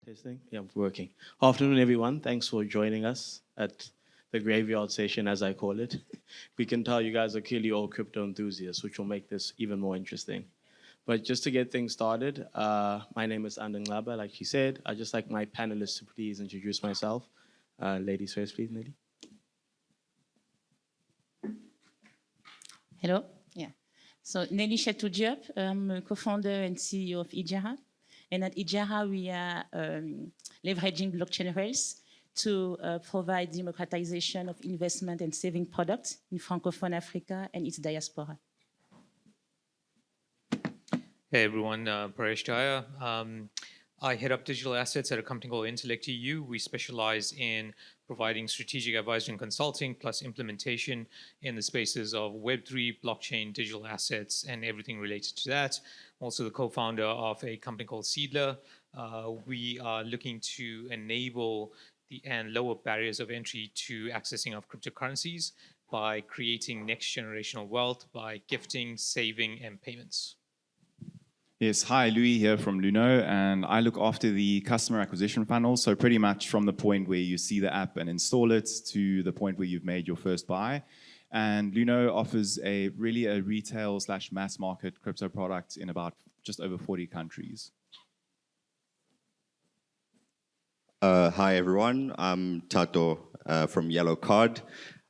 Testing? Yeah, working. Afternoon, everyone. Thanks for joining us at the graveyard session, as I call it. We can tell you guys are clearly all crypto enthusiasts, which will make this even more interesting. But just to get things started, my name is Andan Glaba, like she said. I'd just like my panelists to please introduce myself. Ladies first, please, Nelly. Hello. Yeah. So Nelly Chateau-Diop, I'm a co-founder and CEO of Ijara. And at Ijara, we are leveraging blockchain rails to provide democratization of investment and saving products in Francophone Africa and its diaspora. Hey everyone, Paresh Jaya. I head up digital assets at a company called Intellect EU. We specialize in providing strategic advisory and consulting plus implementation in the spaces of Web3, blockchain, digital assets, and everything related to that. I'm also the co-founder of a company called Seedler. We are looking to enable and lower barriers of entry to accessing of cryptocurrencies by creating next generational wealth by gifting, saving, and payments. Yes, hi, Louis here from Luno, and I look after the customer acquisition funnel. So pretty much from the point where you see the app and install it to the point where you've made your first buy. And Luno offers a retail / mass market crypto product in about just over 40 countries. Hi everyone, I'm Tato from Yellow Card.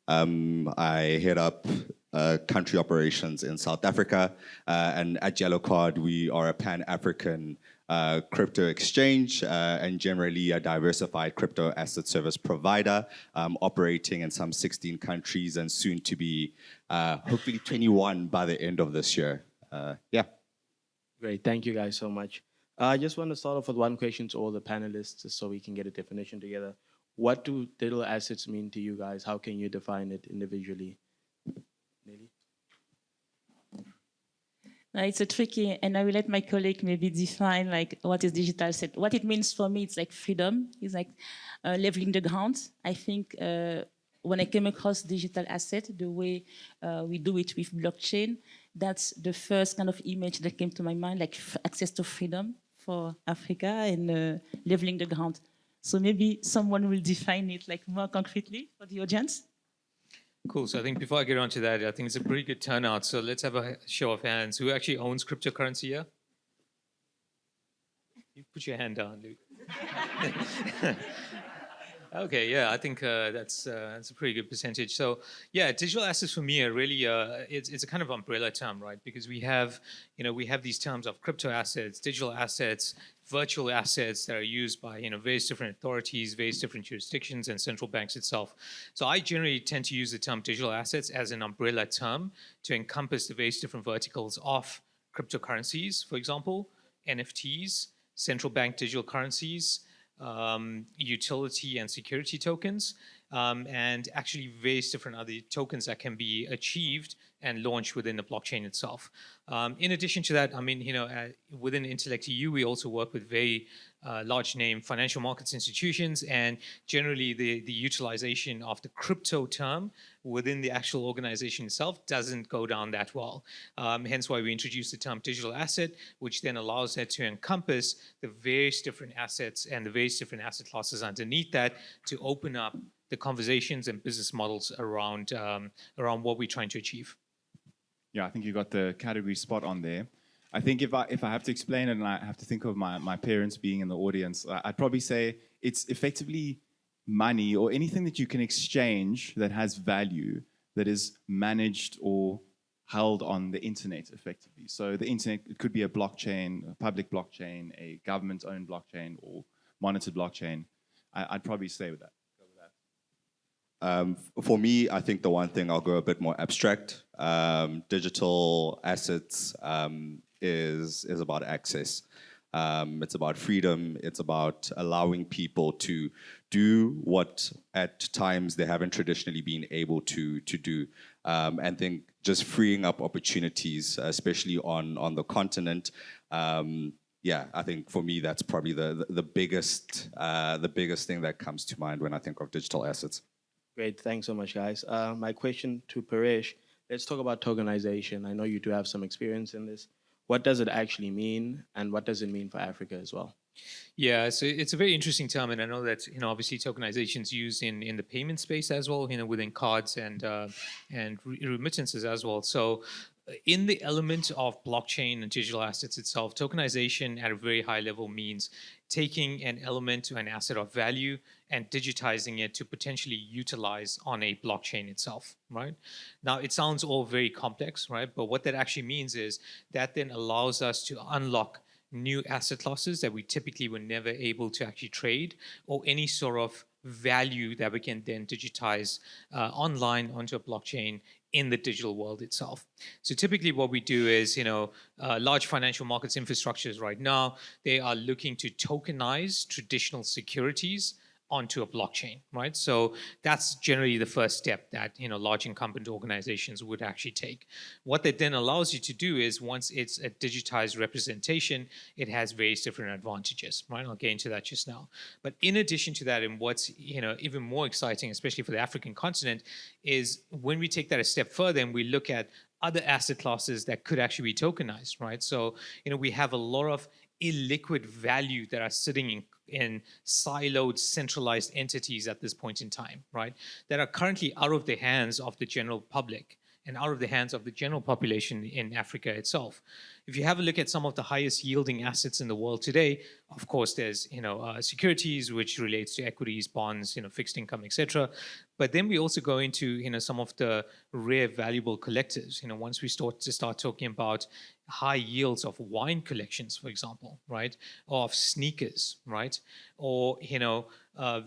I head up country operations in South Africa, and at Yellow Card we are a pan-African crypto exchange and generally a diversified crypto asset service provider operating in some 16 countries and soon to be hopefully 21 by the end of this year. Yeah. Great, thank you guys so much. I just want to start off with one question to all the panelists just so we can get a definition together. What do digital assets mean to you guys? How can you define it individually? Nelly? It's a tricky, and I will let my colleague maybe define like what is digital asset. What it means for me, it's like freedom. It's like leveling the ground. I think when I came across digital asset, the way we do it with blockchain, that's the first kind of image that came to my mind, like access to freedom for Africa and leveling the ground. So maybe someone will define it like more concretely for the audience. Cool. So I think before I get on to that, I think it's a pretty good turnout. So let's have a show of hands. Who actually owns cryptocurrency here? You put your hand down, Luke. Okay, yeah, I think that's a pretty good percentage. So yeah, digital assets for me are really it's a kind of umbrella term, right? Because we have these terms of crypto assets, digital assets, virtual assets that are used by various different authorities, various different jurisdictions, and central banks itself. So I generally tend to use the term digital assets as an umbrella term to encompass the various different verticals of cryptocurrencies, for example, NFTs, central bank digital currencies, utility and security tokens, and actually various different other tokens that can be achieved and launched within the blockchain itself. In addition to that, I mean, within Intellect EU, we also work with very large name financial markets institutions, and generally the utilization of the crypto term within the actual organization itself doesn't go down that well. Hence why we introduced the term digital asset, which then allows that to encompass the various different assets and the various different asset classes underneath that to open up the conversations and business models around what we're trying to achieve. Yeah, I think you got the category spot on there. I think if I have to explain it and I have to think of my parents being in the audience, I'd probably say it's effectively money or anything that you can exchange that has value that is managed or held on the internet effectively. So the internet, it could be a blockchain, a public blockchain, a government-owned blockchain or monitored blockchain. I'd probably stay with that. For me, I think the one thing I'll go a bit more abstract. Digital assets is about access. It's about freedom. It's about allowing people to do what at times they haven't traditionally been able to do. And then just freeing up opportunities, especially on the continent. Yeah, I think for me that's probably the biggest thing that comes to mind when I think of digital assets. Great, thanks so much, guys. My question to Paresh, let's talk about tokenization. I know you do have some experience in this. What does it actually mean, and what does it mean for Africa as well? Yeah, so it's a very interesting term, and I know that obviously tokenization is used in the payment space as well, within cards and remittances as well. So, in the element of blockchain and digital assets itself, tokenization at a very high level means taking an element to an asset of value and digitizing it to potentially utilize on a blockchain itself, right? Now, it sounds all very complex, right? But what that actually means is that then allows us to unlock new asset classes that we typically were never able to actually trade, or any sort of value that we can then digitize online onto a blockchain in the digital world itself. So typically what we do is, large financial markets infrastructures right now, they are looking to tokenize traditional securities onto a blockchain, right? So that's generally the first step that large incumbent organizations would actually take. What that then allows you to do is, once it's a digitized representation, it has various different advantages, right? I'll get into that just now. But in addition to that, and what's even more exciting, especially for the African continent, is when we take that a step further and we look at other asset classes that could actually be tokenized, right? So we have a lot of illiquid value that are sitting in siloed, centralized entities at this point in time, right? That are currently out of the hands of the general public and out of the hands of the general population in Africa itself. If you have a look at some of the highest yielding assets in the world today, of course, there's securities, which relates to equities, bonds, fixed income, etc. But then we also go into some of the rare valuable collectors. Once we start talking about high yields of wine collections, for example, right, or of sneakers, right, or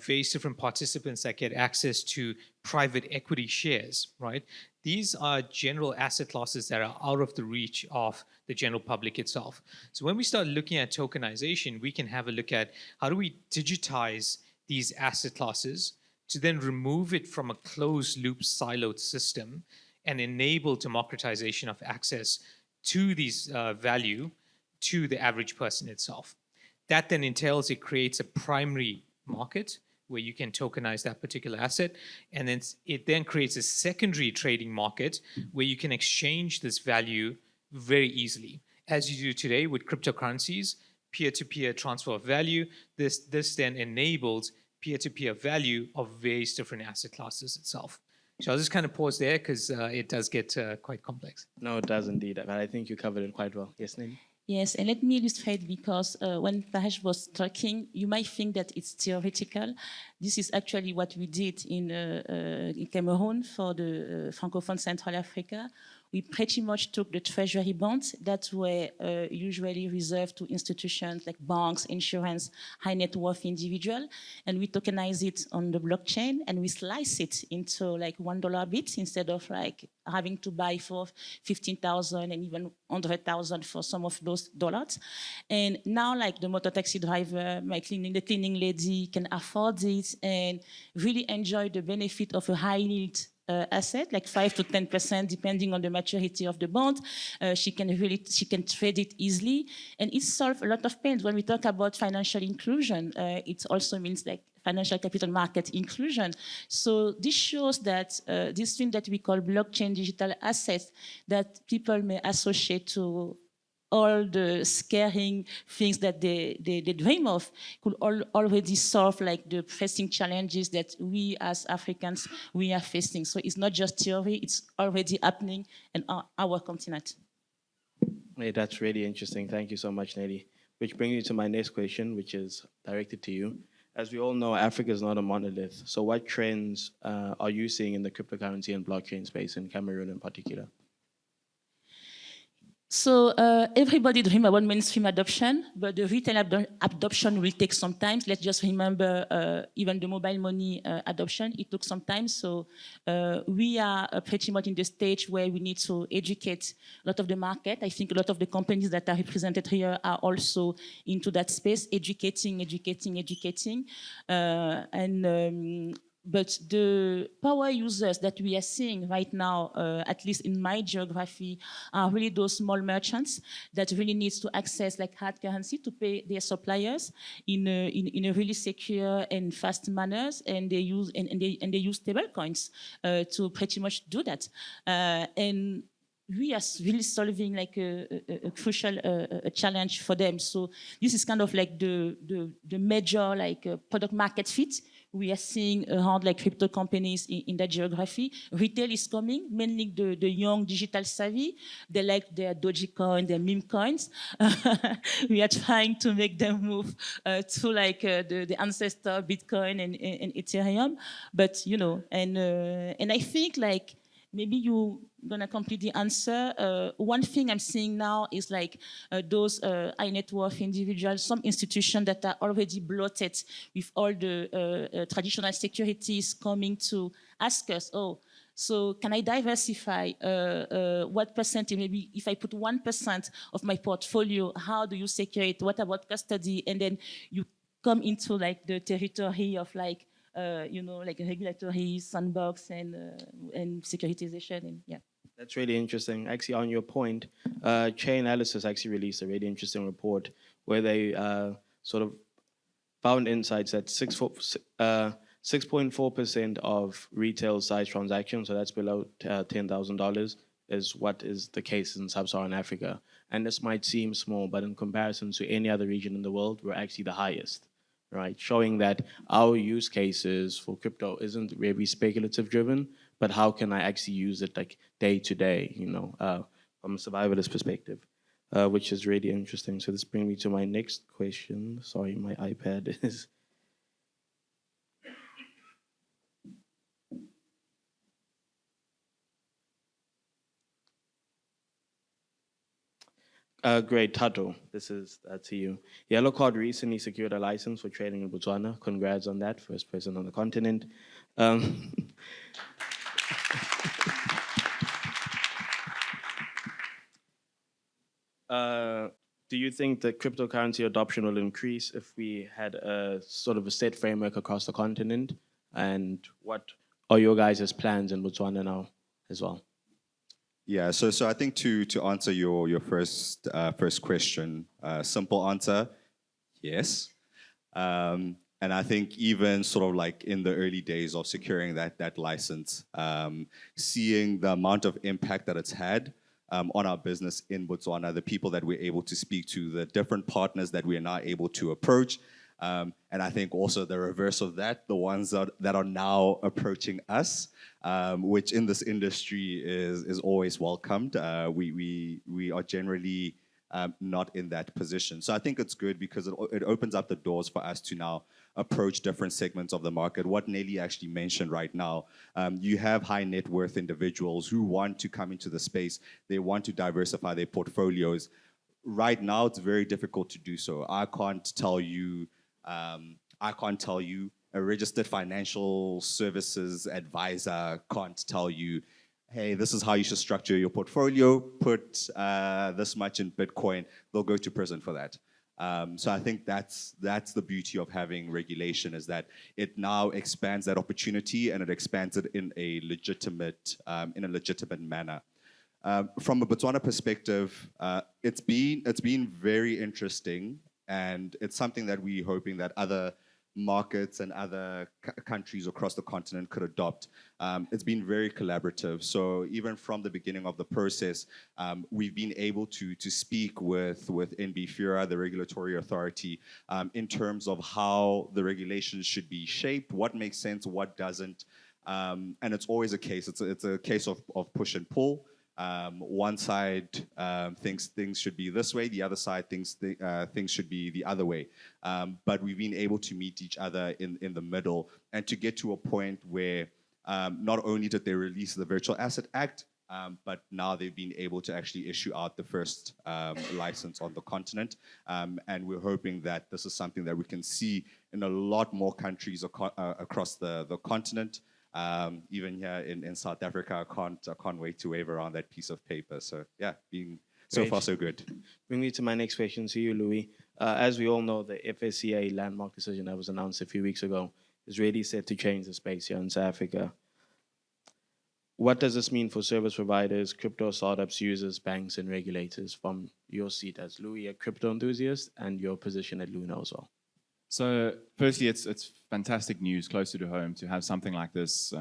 various different participants that get access to private equity shares, right. These are general asset classes that are out of the reach of the general public itself. So when we start looking at tokenization, we can have a look at how do we digitize these asset classes to then remove it from a closed loop siloed system and enable democratization of access to these value to the average person itself. That then entails it creates a primary market where you can tokenize that particular asset, and then it then creates a secondary trading market where you can exchange this value very easily, as you do today with cryptocurrencies, peer-to-peer transfer of value. This then enables peer-to-peer value of various different asset classes itself. So I'll just kind of pause there because it does get quite complex. No, it does indeed. But I think you covered it quite well. Yes, Nini? Yes, and let me illustrate, because when Paresh was talking, you might think that it's theoretical. This is actually what we did in Cameroon for the Francophone Central Africa. We pretty much took the treasury bonds that were usually reserved to institutions like banks, insurance, high net worth individual, and we tokenize it on the blockchain, and we slice it into like $1 bits instead of like having to buy for 15,000 and even 100,000 for some of those dollars. And now, like the motor taxi driver, the cleaning lady can afford it and really enjoy the benefit of a high yield asset, like 5 to 10%, depending on the maturity of the bond. She can trade it easily, and it solves a lot of pains. When we talk about financial inclusion, it also means like financial capital market inclusion. So this shows that this thing that we call blockchain digital assets that people may associate to all the scaring things that they dream of could already solve like the pressing challenges that we as Africans, we are facing. So it's not just theory, it's already happening in our continent. Hey, that's really interesting. Thank you so much, Nady. Which brings me to my next question, which is directed to you. As we all know, Africa is not a monolith. So what trends are you seeing in the cryptocurrency and blockchain space in Cameroon in particular? So everybody dreams about mainstream adoption, but the retail adoption will take some time. Let's just remember even the mobile money adoption, it took some time. So we are pretty much in the stage where we need to educate a lot of the market. I think a lot of the companies that are represented here are also into that space, educating. But the power users that we are seeing right now, at least in my geography, are really those small merchants that really needs to access like hard currency to pay their suppliers in a really secure and fast manners, and they use stable coins to pretty much do that. And we are really solving like a crucial a challenge for them. So this is kind of like the major like product market fit we are seeing around like crypto companies in that geography. Retail is coming, mainly the young digital savvy. They like their Dogecoin, their meme coins. We are trying to make them move to like the ancestor Bitcoin and Ethereum. But you know, and I think like maybe you gonna complete the answer. One thing I'm seeing now is like those high net worth individuals, some institutions that are already bloated with all the traditional securities coming to ask us, oh, so can I diversify? What percentage, maybe if I put 1% of my portfolio, how do you secure it? What about custody? And then you come into like the territory of like, you know, like a regulatory sandbox and securitization, and yeah. That's really interesting. Actually, on your point, Chainalysis actually released a really interesting report where they sort of found insights that 6.4% of retail size transactions, so that's below $10,000, is what is the case in sub-Saharan Africa. And this might seem small, but in comparison to any other region in the world, we're actually the highest, right? Showing that our use cases for crypto isn't really speculative driven, but how can I actually use it like day to day, you know, from a survivalist perspective, which is really interesting. So this brings me to my next question. Sorry, my iPad is. Great, Tato, this is to you. Yellow Card recently secured a license for trading in Botswana. Congrats on that, first person on the continent. Do you think that cryptocurrency adoption will increase if we had a sort of a set framework across the continent? And what are your guys' plans in Botswana now as well? Yeah, so I think to answer your first question, simple answer, yes. And I think even sort of like in the early days of securing that license, seeing the amount of impact that it's had on our business in Botswana, the people that we're able to speak to, the different partners that we are now able to approach, and I think also the reverse of that, the ones that are now approaching us, which in this industry is always welcomed. We are generally not in that position. So I think it's good because it opens up the doors for us to now approach different segments of the market. What Nelly actually mentioned right now, you have high net worth individuals who want to come into the space. They want to diversify their portfolios. Right now, it's very difficult to do so. I can't tell you a registered financial services advisor can't tell you, hey, this is how you should structure your portfolio, put this much in Bitcoin, they'll go to prison for that. So I think that's the beauty of having regulation, is that it now expands that opportunity and it expands it in a legitimate manner. From a Botswana perspective, it's been very interesting, and it's something that we're hoping that other markets and other countries across the continent could adopt. It's been very collaborative. So even from the beginning of the process, we've been able to speak with NB-FIRA, the regulatory authority, in terms of how the regulations should be shaped, what makes sense, what doesn't. And it's always a case. It's a case of push and pull. One side thinks things should be this way, the other side thinks things should be the other way. But we've been able to meet each other in the middle and to get to a point where not only did they release the Virtual Asset Act, but now they've been able to actually issue out the first license on the continent. And we're hoping that this is something that we can see in a lot more countries across the continent. Even here in South Africa, I can't wait to wave around that piece of paper. So yeah, being so far so good. Bring me to my next question to you, Louis. As we all know, the FSCA landmark decision that was announced a few weeks ago is really set to change the space here in South Africa. What does this mean for service providers, crypto startups, users, banks, and regulators from your seat as Louis, a crypto enthusiast, and your position at Luna as well? So firstly, it's fantastic news closer to home to have something like this.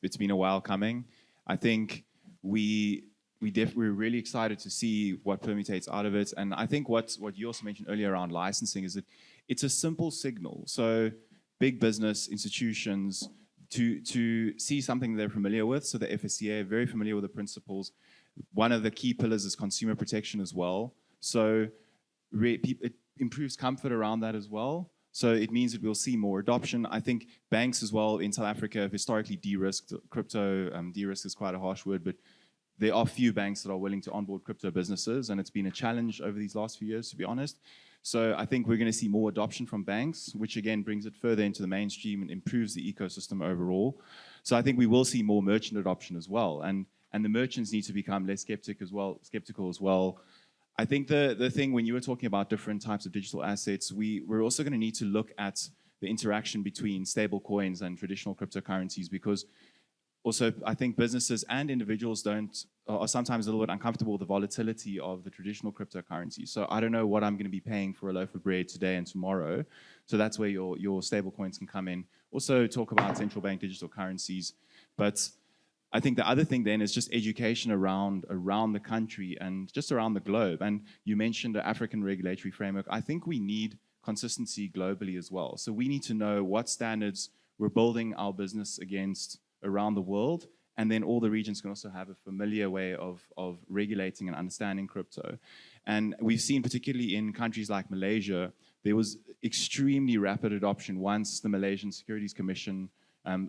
It's been a while coming. I think we we're really excited to see what permutates out of it. And I think what you also mentioned earlier around licensing is that it's a simple signal. So big business institutions to see something they're familiar with. So the FSCA, very familiar with the principles. One of the key pillars is consumer protection as well. So it improves comfort around that as well. So it means that we'll see more adoption. I think banks as well in South Africa have historically de-risked crypto. De-risk is quite a harsh word, but there are few banks that are willing to onboard crypto businesses, and it's been a challenge over these last few years, to be honest. So I think we're going to see more adoption from banks, which again brings it further into the mainstream and improves the ecosystem overall. So I think we will see more merchant adoption as well, and the merchants need to become less skeptical as well. I think the thing when you were talking about different types of digital assets, we're also going to need to look at the interaction between stable coins and traditional cryptocurrencies, because also, I think businesses and individuals are sometimes a little bit uncomfortable with the volatility of the traditional cryptocurrency. So I don't know what I'm going to be paying for a loaf of bread today and tomorrow. So that's where your stable coins can come in. Also talk about central bank digital currencies. But I think the other thing then is just education around the country and just around the globe. And you mentioned the African regulatory framework. I think we need consistency globally as well. So we need to know what standards we're building our business against around the world, and then all the regions can also have a familiar way of regulating and understanding crypto. And we've seen, particularly in countries like Malaysia, there was extremely rapid adoption once the Malaysian Securities Commission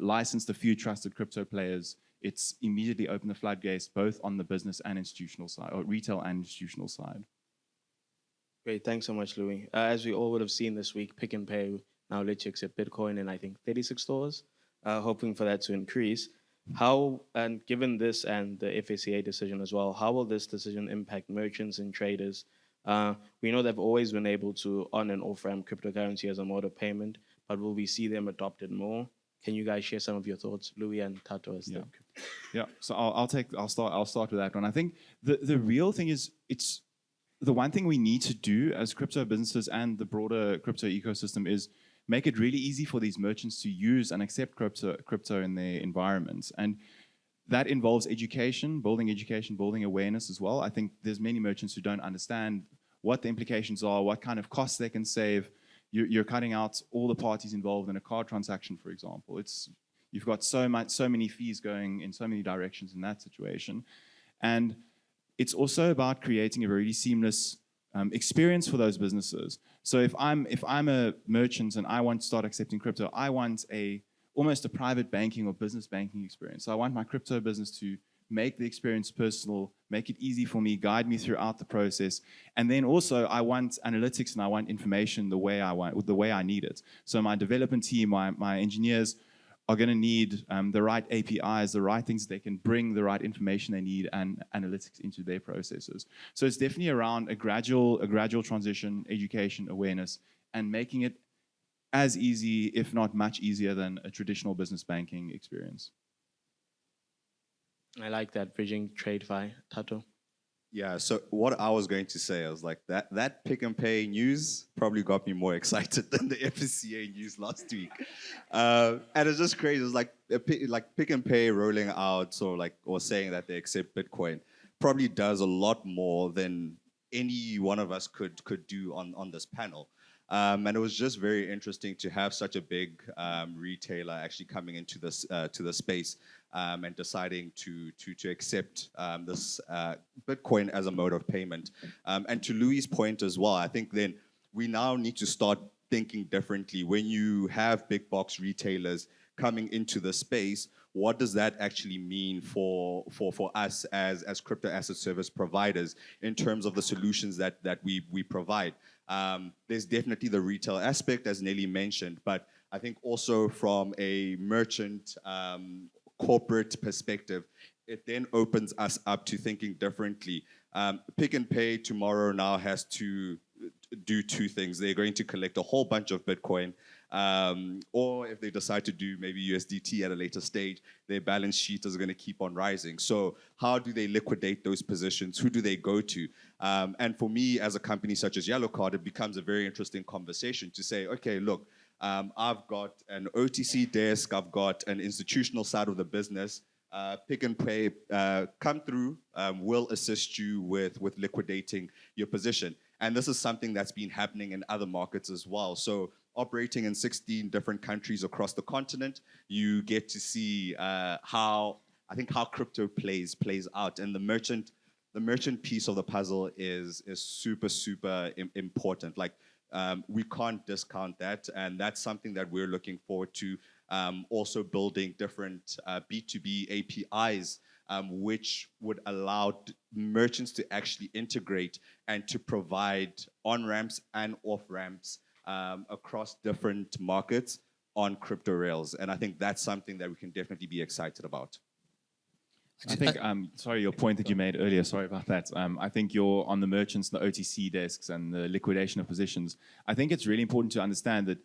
licensed a few trusted crypto players. It's immediately opened the floodgates both on the business and institutional side, or retail and institutional side. Great, thanks so much, Louis. As we all would have seen this week, Pick and Pay now lets you accept Bitcoin in, I think, 36 stores. Hoping for that to increase. How, and given this and the FSCA decision as well, how will this decision impact merchants and traders? We know they've always been able to on and off-ramp cryptocurrency as a mode of payment, but will we see them adopted more? Can you guys share some of your thoughts, Louis and Tato? Yeah. So I'll start with that one. I think the real thing is it's the one thing we need to do as crypto businesses and the broader crypto ecosystem is make it really easy for these merchants to use and accept crypto in their environments. And that involves education, building awareness as well. I think there's many merchants who don't understand what the implications are, what kind of costs they can save. You're cutting out all the parties involved in a card transaction, for example. You've got so many fees going in so many directions in that situation. And it's also about creating a very seamless experience for those businesses. So if I'm a merchant and I want to start accepting crypto, I want almost a private banking or business banking experience. So I want my crypto business to make the experience personal, make it easy for me, guide me throughout the process. And then also I want analytics and I want information the way I need it. So my development team, my engineers are going to need the right APIs, the right things they can bring, the right information they need, and analytics into their processes. So it's definitely around a gradual transition, education, awareness, and making it as easy, if not much easier, than a traditional business banking experience. I like that, bridging trade fi. Tato? Yeah, so what I was going to say, I was like, that Pick and Pay news probably got me more excited than the FSCA news last week. And it's just crazy. It's like Pick and Pay rolling out or saying that they accept Bitcoin probably does a lot more than any one of us could do on this panel. And it was just very interesting to have such a big retailer actually coming into this to the space and deciding to accept this Bitcoin as a mode of payment. And to Louis' point as well, I think then we now need to start thinking differently. When you have big box retailers coming into the space, what does that actually mean for us as crypto asset service providers in terms of the solutions that we provide? There's definitely the retail aspect, as Nelly mentioned, but I think also from a merchant corporate perspective, it then opens us up to thinking differently. Pick and Pay tomorrow now has to do two things. They're going to collect a whole bunch of Bitcoin, or if they decide to do maybe USDT at a later stage, their balance sheet is going to keep on rising. So how do they liquidate those positions? Who do they go to? And for me, as a company such as Yellow Card, it becomes a very interesting conversation to say, okay, look, I've got an OTC desk, I've got an institutional side of the business. Pick and Pay come through, will assist you with liquidating your position. And this is something that's been happening in other markets as well. So operating in 16 different countries across the continent, you get to see how crypto plays out. And the merchant piece of the puzzle is super important. Like, we can't discount that, and that's something that we're looking forward to. Also building different B2B APIs, which would allow merchants to actually integrate and to provide on-ramps and off-ramps across different markets on crypto rails. And I think that's something that we can definitely be excited about. I think, sorry, your point that you made earlier, sorry about that. I think you're on the merchants, the OTC desks and the liquidation of positions. I think it's really important to understand that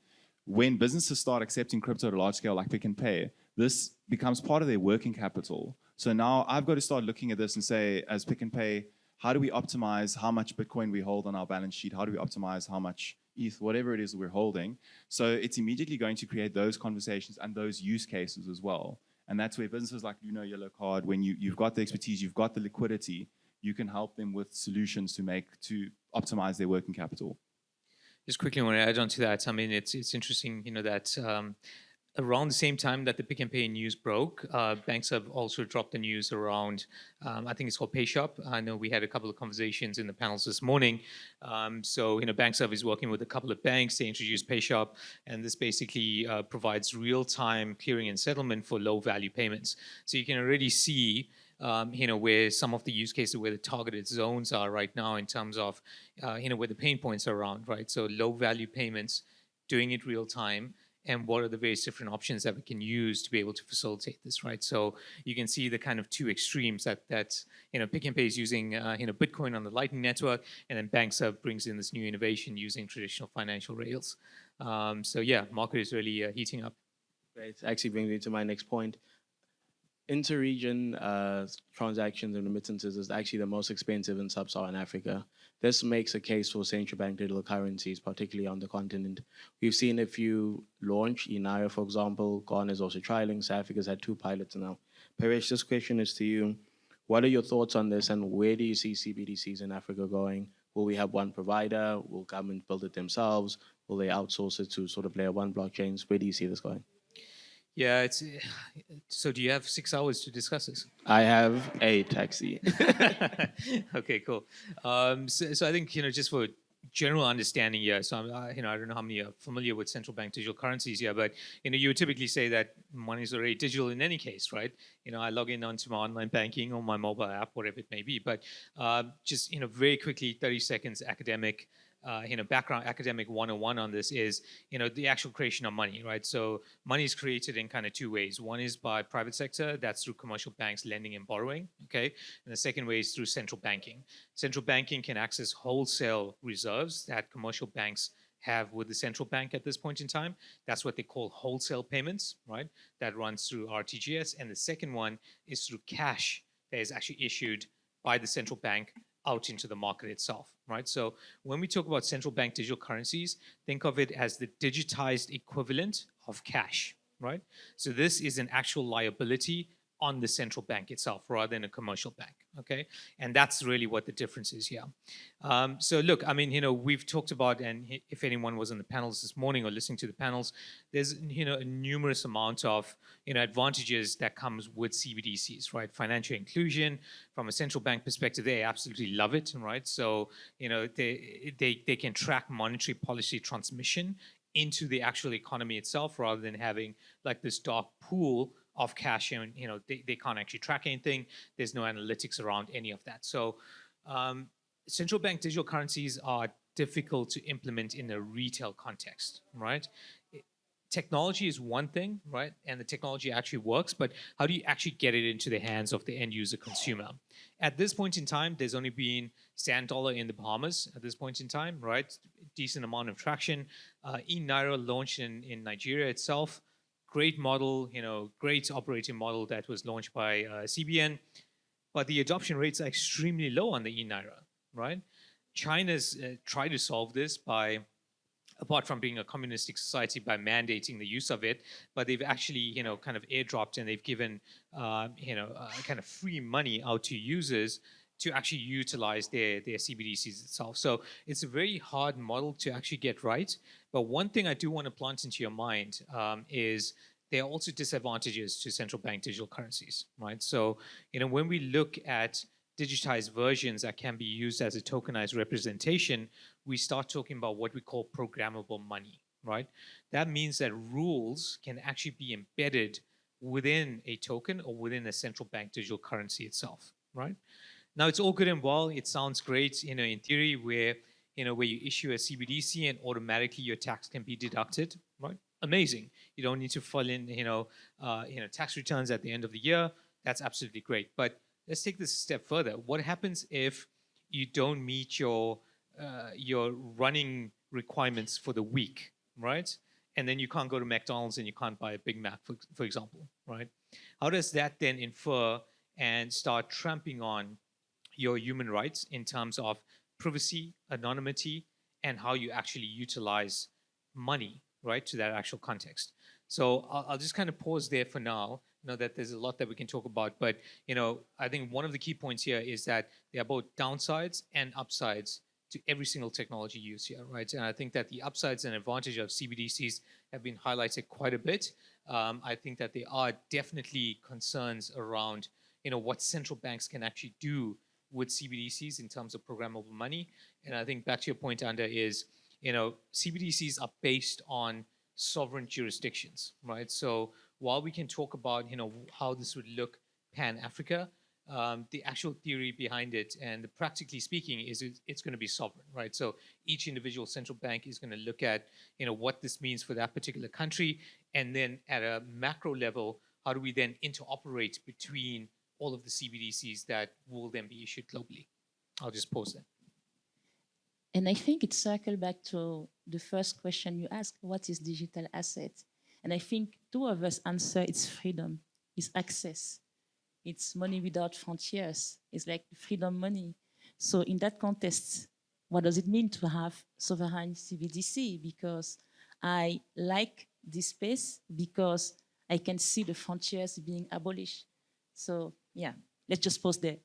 when businesses start accepting crypto at a large scale like Pick and Pay, this becomes part of their working capital. So now I've got to start looking at this and say, as Pick and Pay, how do we optimize how much Bitcoin we hold on our balance sheet? How do we optimize how much ETH, whatever it is that we're holding? So it's immediately going to create those conversations and those use cases as well. And that's where businesses like Luno Yellow Card, when you've got the expertise, you've got the liquidity, you can help them with solutions to optimize their working capital. Just quickly want to add on to that. I mean, it's interesting, that around the same time that the Pick and Pay news broke, banks have also dropped the news around, I think it's called PayShop. I know we had a couple of conversations in the panels this morning. So, BankServe is working with a couple of banks. They introduced PayShop, and this basically provides real-time clearing and settlement for low-value payments. So you can already see where some of the use cases, where the targeted zones are right now in terms of, where the pain points are around, right? So low value payments, doing it real time, and what are the various different options that we can use to be able to facilitate this, right? So you can see the kind of two extremes that Pick and Pay is using, Bitcoin on the Lightning Network, and then BankServe brings in this new innovation using traditional financial rails. So yeah, market is really heating up. Great. Actually brings me to my next point. Inter-region transactions and remittances is actually the most expensive in sub-Saharan Africa. This makes a case for central bank digital currencies, particularly on the continent. We've seen a few launch, Naira, for example. Ghana is also trialing. South Africa's had 2 pilots now. Paresh, this question is to you. What are your thoughts on this, and where do you see CBDCs in Africa going? Will we have one provider? Will government build it themselves? Will they outsource it to sort of layer 1 blockchains? Where do you see this going? Yeah, so do you have 6 hours to discuss this? I have a taxi. Okay, cool. So I think, just for general understanding here, so I don't know how many are familiar with central bank digital currencies here, but, you would typically say that money is already digital in any case, right? I log in onto my online banking or my mobile app, whatever it may be, but just, very quickly, 30 seconds academic background academic 101 on this is, the actual creation of money, right? So money is created in kind of 2 ways. One is by private sector, that's through commercial banks lending and borrowing, okay? And the second way is through central banking. Central banking can access wholesale reserves that commercial banks have with the central bank at this point in time. That's what they call wholesale payments, right? That runs through RTGS. And the second one is through cash that is actually issued by the central bank out into the market itself, right? So when we talk about central bank digital currencies, think of it as the digitized equivalent of cash, right? So this is an actual liability on the central bank itself rather than a commercial bank, okay? And that's really what the difference is here. So look, I mean, we've talked about, and if anyone was on the panels this morning or listening to the panels, there's, a numerous amount of, advantages that comes with CBDCs, right? Financial inclusion, from a central bank perspective, they absolutely love it, right? So, they can track monetary policy transmission into the actual economy itself rather than having like this dark pool of cash, and they can't actually track anything. There's no analytics around any of that. So central bank digital currencies are difficult to implement in a retail context, right? Technology is one thing, right? And the technology actually works, but how do you actually get it into the hands of the end user consumer? At this point in time, there's only been Sand Dollar in the Bahamas at this point in time, right? Decent amount of traction. Naira launched in Nigeria itself. Great model, great operating model that was launched by CBN, but the adoption rates are extremely low on the Naira, right? China's tried to solve this by apart from being a communistic society by mandating the use of it, but they've actually, kind of airdropped and they've given, kind of free money out to users to actually utilize their CBDCs itself. So it's a very hard model to actually get right. But one thing I do want to plant into your mind is there are also disadvantages to central bank digital currencies, right? So, when we look at digitized versions that can be used as a tokenized representation, we start talking about what we call programmable money, right? That means that rules can actually be embedded within a token or within a central bank digital currency itself, right? Now, it's all good and well. It sounds great, in theory, where you issue a CBDC and automatically your tax can be deducted, right? Amazing. You don't need to fill in, tax returns at the end of the year. That's absolutely great. But let's take this a step further. What happens if you don't meet your running requirements for the week, right? And then you can't go to McDonald's and you can't buy a Big Mac, for example, right? How does that then infer and start tramping on your human rights in terms of privacy, anonymity, and how you actually utilize money, right, to that actual context? So I'll just kind of pause there for now. I know that there's a lot that we can talk about, but I think one of the key points here is that there are both downsides and upsides to every single technology used here, right? And I think that the upsides and advantages of CBDCs have been highlighted quite a bit. I think that there are definitely concerns around what central banks can actually do with CBDCs in terms of programmable money. And I think back to your point, Anda, is CBDCs are based on sovereign jurisdictions, right? So while we can talk about how this would look pan-Africa, the actual theory behind it and practically speaking is it's going to be sovereign, right? So each individual central bank is going to look at what this means for that particular country, and then at a macro level, how do we then interoperate between all of the CBDCs that will then be issued globally? I'll just pause there. And I think it circles back to the first question you asked, what is digital asset? And I think two of us answer it's freedom, it's access, it's money without frontiers, it's like freedom money. So in that context, what does it mean to have sovereign CBDC? Because I like this space because I can see the frontiers being abolished. So yeah, let's just pause there.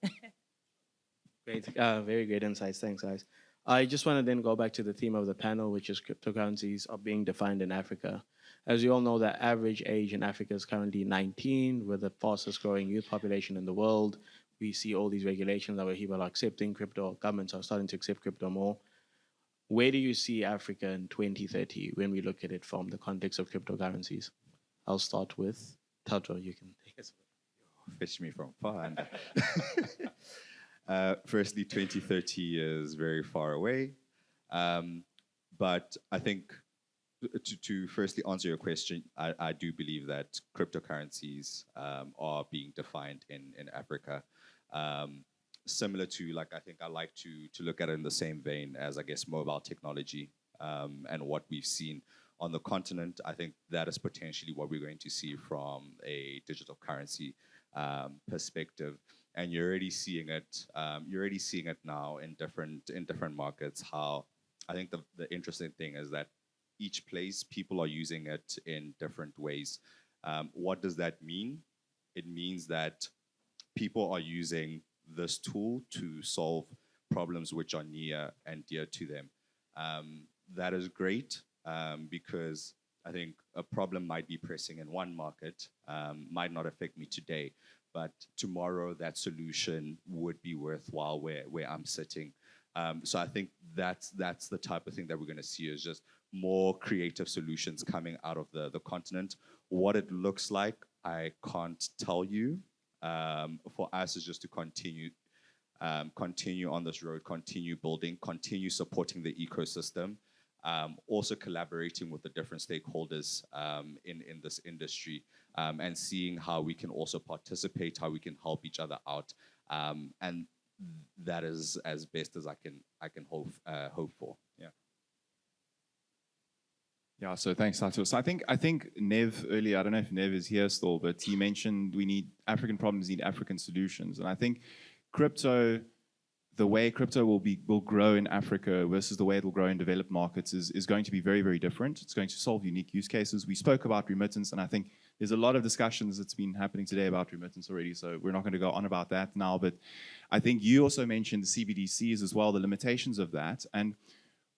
Great, very great insights. Thanks, guys. I just want to then go back to the theme of the panel, which is cryptocurrencies are being defined in Africa. As you all know, the average age in Africa is currently 19, with the fastest growing youth population in the world. We see all these regulations that people are accepting crypto, governments are starting to accept crypto more. Where do you see Africa in 2030 when we look at it from the context of cryptocurrencies? I'll start with Tato, you can take us. Fetch me from far. Firstly, 2030 is very far away. But I think to firstly answer your question, I do believe that cryptocurrencies are being defined in Africa. Similar to, I think I like to look at it in the same vein as, I guess, mobile technology and what we've seen on the continent. I think that is potentially what we're going to see from a digital currency perspective. And you're already seeing it. You're already seeing it now in different markets. How I think the interesting thing is that each place people are using it in different ways. What does that mean? It means that people are using this tool to solve problems which are near and dear to them. That is great because I think a problem might be pressing in one market, might not affect me today, but tomorrow that solution would be worthwhile where I'm sitting. So I think that's the type of thing that we're going to see is just more creative solutions coming out of the continent. What it looks like, I can't tell you. For us, is just to continue on this road, continue building, continue supporting the ecosystem, also collaborating with the different stakeholders in this industry, and seeing how we can also participate, how we can help each other out, and that is as best as I can hope for. Yeah. Yeah, so thanks, Sato. So I think Nev earlier, I don't know if Nev is here still, but he mentioned we need African problems, need African solutions. And I think crypto the way crypto will grow in Africa versus the way it will grow in developed markets is going to be very, very different. It's going to solve unique use cases. We spoke about remittance, and I think there's a lot of discussions that's been happening today about remittance already, so we're not going to go on about that now. But I think you also mentioned the CBDCs as well, the limitations of that. And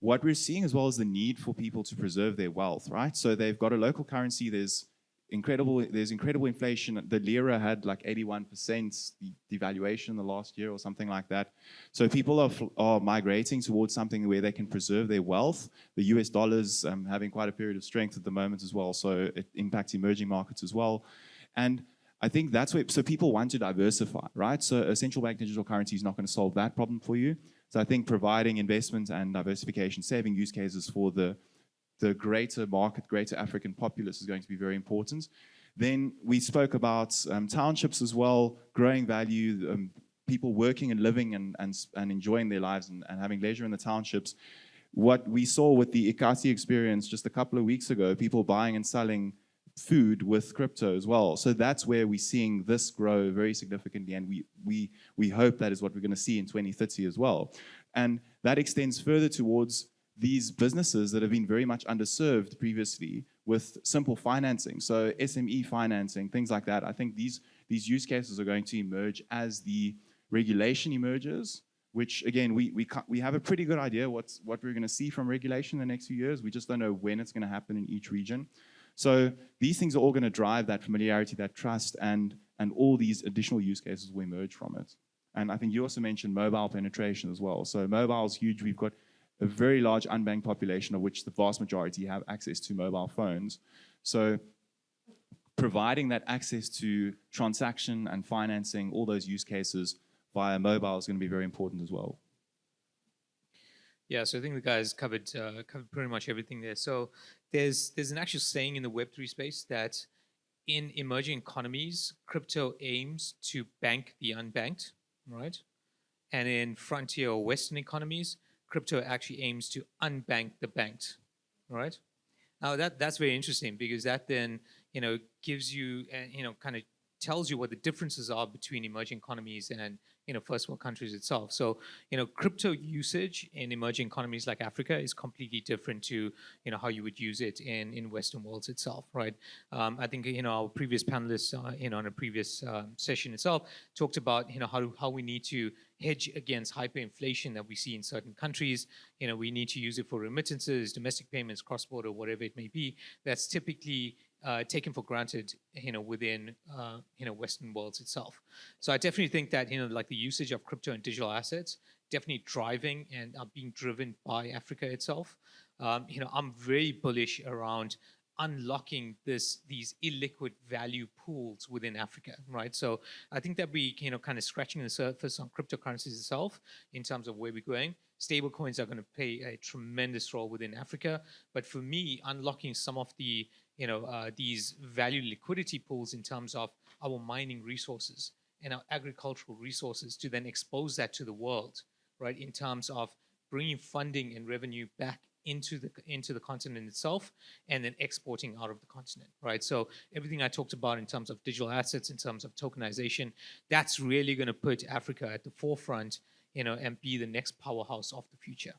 what we're seeing as well is the need for people to preserve their wealth, right? So they've got a local currency, there's incredible inflation. The lira had like 81% devaluation in the last year or something like that. So people are migrating towards something where they can preserve their wealth. The US dollar's having quite a period of strength at the moment as well, so it impacts emerging markets as well. And I think that's where, so people want to diversify, right? So a central bank digital currency is not going to solve that problem for you. So I think providing investment and diversification, saving use cases for the greater market, greater African populace is going to be very important. Then we spoke about townships as well, growing value, people working and living and enjoying their lives and having leisure in the townships. What we saw with the Ikasi experience just a couple of weeks ago, people buying and selling food with crypto as well. So that's where we're seeing this grow very significantly, and we hope that is what we're going to see in 2030 as well. And that extends further towards these businesses that have been very much underserved previously with simple financing, so SME financing, things like that. I think these use cases are going to emerge as the regulation emerges, which again, we have a pretty good idea what we're going to see from regulation in the next few years. We just don't know when it's going to happen in each region. So these things are all going to drive that familiarity, that trust, and all these additional use cases will emerge from it. And I think you also mentioned mobile penetration as well. So mobile is huge. We've got a very large unbanked population, of which the vast majority have access to mobile phones. So providing that access to transaction and financing, all those use cases via mobile is going to be very important as well. Yeah, so I think the guys covered pretty much everything there. So there's an actual saying in the Web3 space that in emerging economies, crypto aims to bank the unbanked, right? And in frontier or Western economies, crypto actually aims to unbank the banked, right? Now that's very interesting, because that then, gives you, kind of tells you what the differences are between emerging economies and, first world countries itself. So, crypto usage in emerging economies like Africa is completely different to, how you would use it in Western worlds itself, right? I think, our previous panelists, on a previous session itself talked about, how we need to hedge against hyperinflation that we see in certain countries. We need to use it for remittances, domestic payments, cross-border, whatever it may be. That's typically taken for granted, within, Western worlds itself. So I definitely think that, like the usage of crypto and digital assets, definitely driving and are being driven by Africa itself. I'm very bullish around unlocking these illiquid value pools within Africa, right? So I think that we, kind of scratching the surface on cryptocurrencies itself in terms of where we're going. Stable coins are going to play a tremendous role within Africa. But for me, unlocking some of the these value liquidity pools in terms of our mining resources and our agricultural resources, to then expose that to the world, right? In terms of bringing funding and revenue back into the continent itself, and then exporting out of the continent, right? So everything I talked about in terms of digital assets, in terms of tokenization, that's really going to put Africa at the forefront, and be the next powerhouse of the future.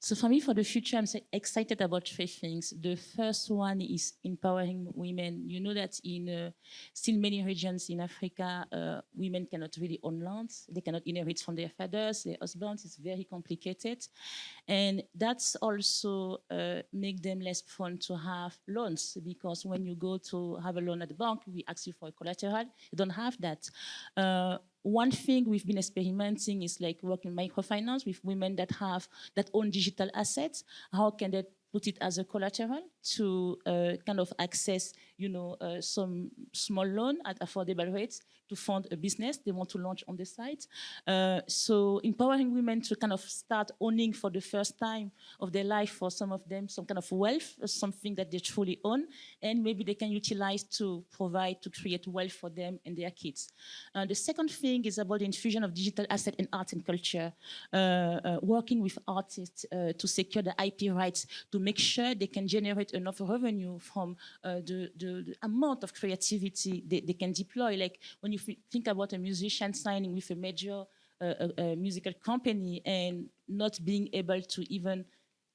So for me, for the future, I'm so excited about three things. The first one is empowering women. You know that in still many regions in Africa, women cannot really own lands. They cannot inherit from their fathers, their husbands. It's very complicated. And that's also make them less prone to have loans, because when you go to have a loan at the bank, we ask you for a collateral. You don't have that. One thing we've been experimenting is like working microfinance with women that own digital assets. How can they put it as a collateral to kind of access, some small loan at affordable rates to fund a business they want to launch on the site. So empowering women to kind of start owning for the first time of their life, for some of them, some kind of wealth, something that they truly own, and maybe they can utilize to provide, to create wealth for them and their kids. The second thing is about the infusion of digital asset in art and culture, working with artists to secure the IP rights to make sure they can generate enough revenue from the amount of creativity they can deploy. Like when you think about a musician signing with a major musical company and not being able to even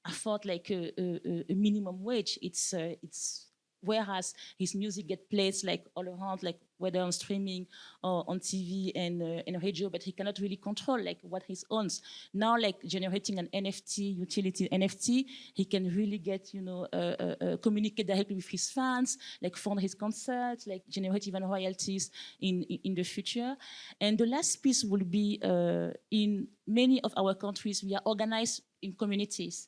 afford like a minimum wage, it's whereas his music get placed like all around, like whether on streaming or on TV and radio, but he cannot really control like what he owns. Now, like generating an NFT, utility NFT, he can really get, communicate directly with his fans, like fund his concerts, like generate even royalties in the future. And the last piece will be in many of our countries, we are organized in communities.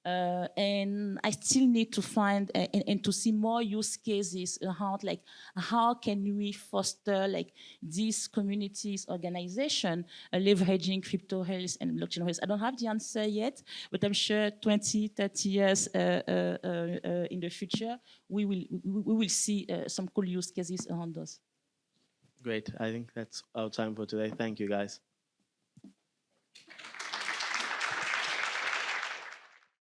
And I still need to find and to see more use cases around like how can we foster like these communities organization leveraging crypto rails and blockchain rails. I don't have the answer yet, but I'm sure 20, 30 years in the future, we will see some cool use cases around those. Great. I think that's our time for today. Thank you, guys.